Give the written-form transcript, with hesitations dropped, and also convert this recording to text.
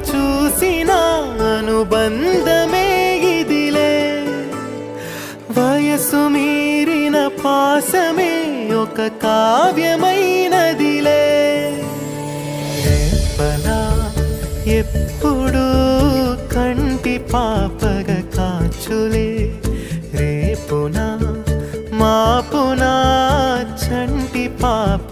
చూసిన అనుబంధమే ఇదిలే వయసు మీరిన పాసమే ఒక కావ్యమైనదిలే రేపలా ఎప్పుడు కంటి పాపగ కాచులే రేపునా మాపునా చంటి పాప